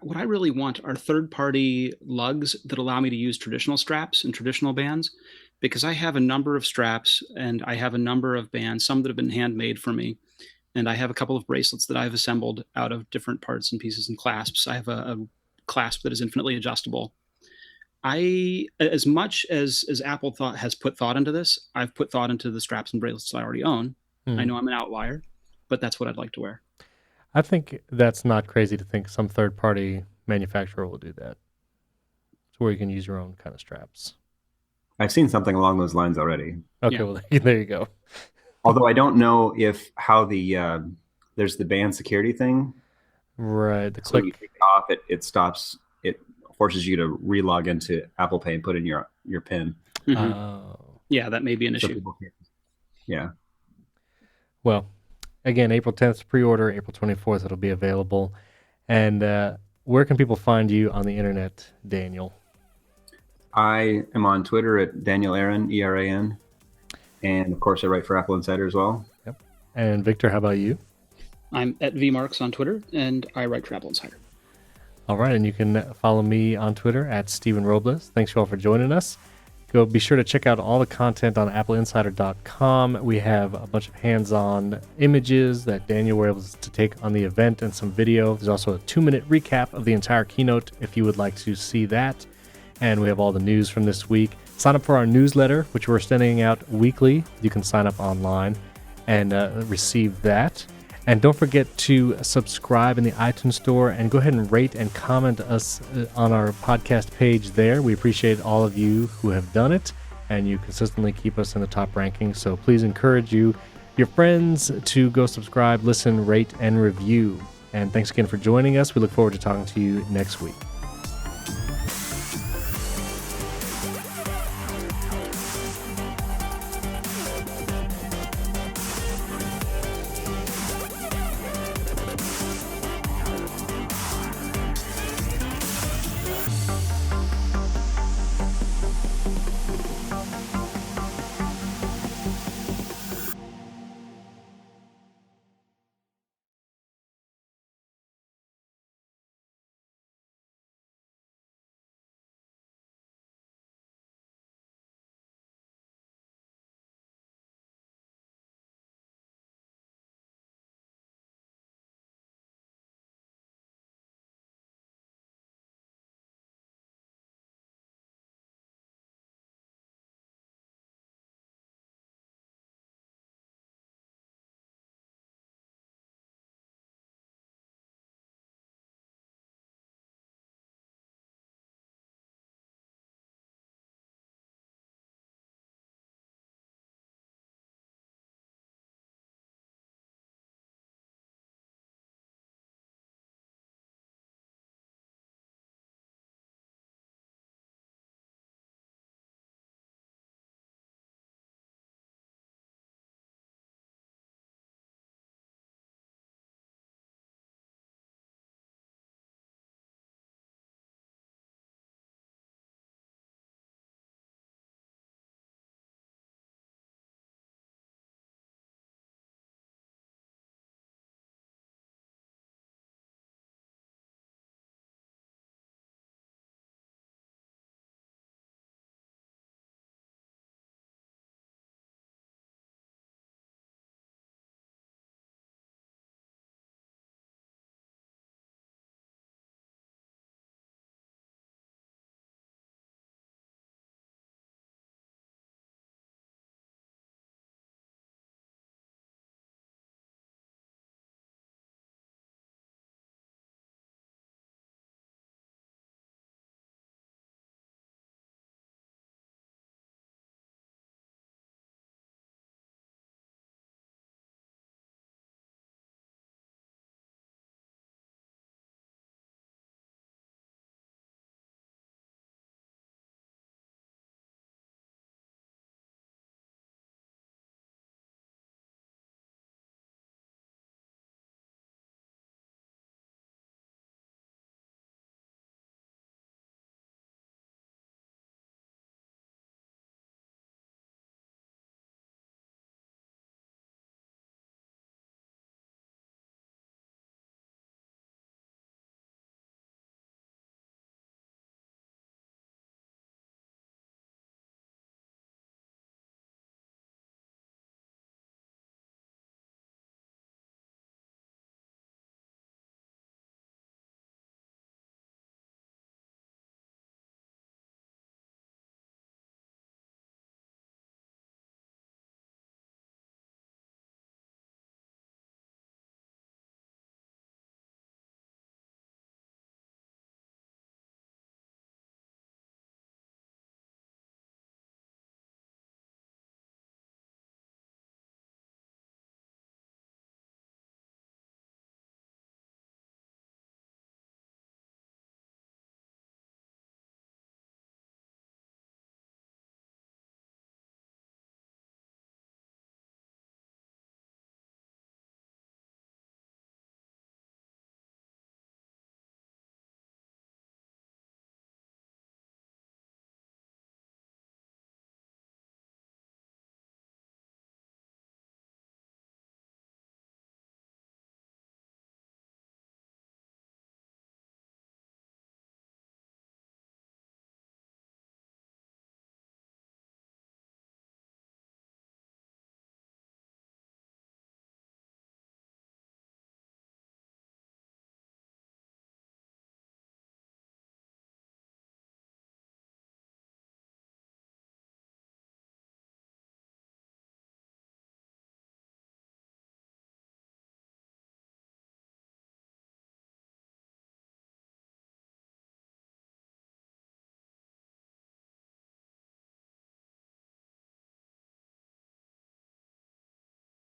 What I really want are third-party lugs that allow me to use traditional straps and traditional bands, because I have a number of straps and I have a number of bands, some that have been handmade for me. And I have a couple of bracelets that I've assembled out of different parts and pieces and clasps. I have a clasp that is infinitely adjustable. As much as Apple has put thought into this, I've put thought into the straps and bracelets I already own. I know I'm an outlier, but that's what I'd like to wear. I think that's not crazy to think some third-party manufacturer will do that. It's where you can use your own kind of straps. I've seen something along those lines already. Okay, Yeah. well, there you go. Although I don't know how there's the band security thing. Right, the So click. you take it off, it stops. It forces you to re-log into Apple Pay and put in your PIN. Yeah, that may be an issue. Yeah. Well, again, April 10th pre-order, April 24th it'll be available. And where can people find you on the internet, Daniel? I am on Twitter at Daniel Aaron, ERAN. And, of course, I write for Apple Insider as well. Yep. And Victor, how about you? I'm at VMarks on Twitter, and I write for AppleInsider. All right, and you can follow me on Twitter at Steven Robles. Thanks you all for joining us. Go be sure to check out all the content on AppleInsider.com. We have a bunch of hands-on images that Daniel were able to take on the event and some video. There's also a 2-minute recap of the entire keynote if you would like to see that. And we have all the news from this week. Sign up for our newsletter, which we're sending out weekly. You can sign up online and receive that. And don't forget to subscribe in the iTunes Store and go ahead and rate and comment us on our podcast page there. We appreciate all of you who have done it, and you consistently keep us in the top rankings. So please encourage your friends to go subscribe, listen, rate, and review. And thanks again for joining us. We look forward to talking to you next week.